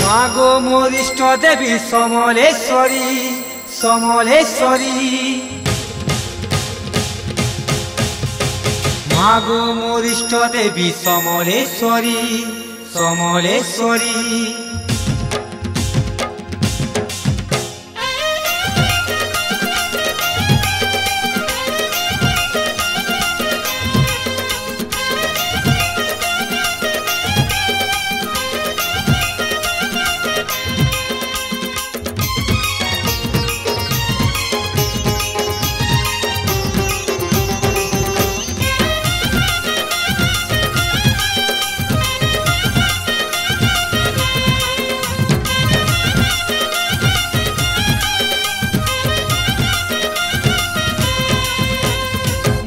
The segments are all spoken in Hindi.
मागो मोर इष्ट देवी समलेश्वरी समलेश्वरी मागो मोर इष्ट देवी समलेश्वरी समलेश्वरी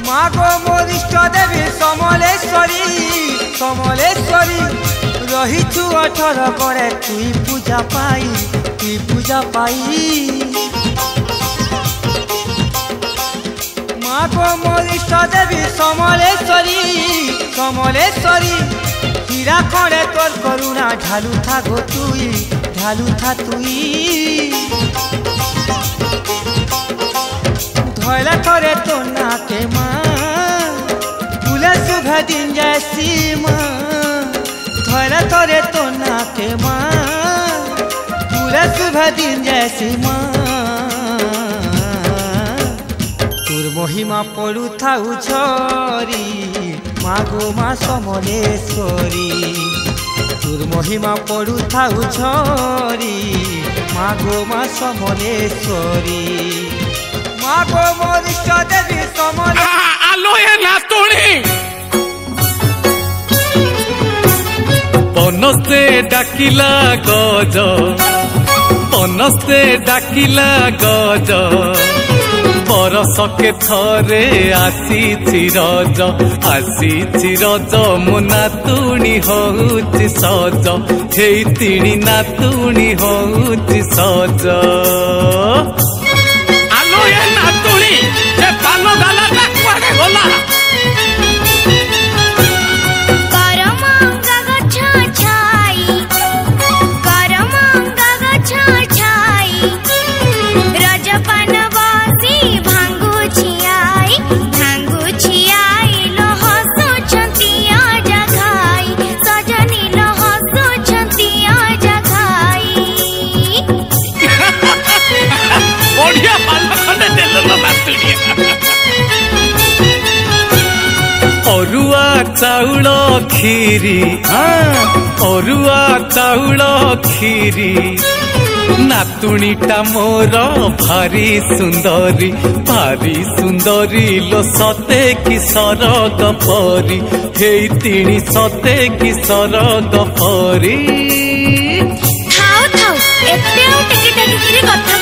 मागो मोर इष्ट देवी समलेश्वरी समलेश्वरी रहीछु 18 करे तुई पूजा पाई मागो मोर इष्ट देवी समलेश्वरी समलेश्वरी हीरा करे तोर करुणा ढालू था गो तुई ढालू था तुई धोला थोरे तो ना के माँ फूले सुबह दिन जैसी माँ धोला थोरे तो ना के माँ फूले सुबह दिन जैसी माँ तोर महिमा पड़ू था उछरी मागो माँ समलेश्वरी तोर महिमा पड़ू था उछरी मागो माँ समलेश्वरी मागो मोर इष्ट देवी समलेश्वरी आलो ये नातुणी पनसे डाकिला गज पनसे डाकिला गज बरसके थरे आसी रज मो नातुणी होउची सज हेतिणी नातुणी होउची सज पालो डाला कुआडे गला बढ़िया पाला खंडे देलो नातुणी अरुआ चाउल खीरी अरुआ चाउल खीरी नातुणीटा मोर भारी सुंदरी लो सते कि सरग परी हेतिणी सते कि सरग परी थाओ थाओ एते टिकी कथा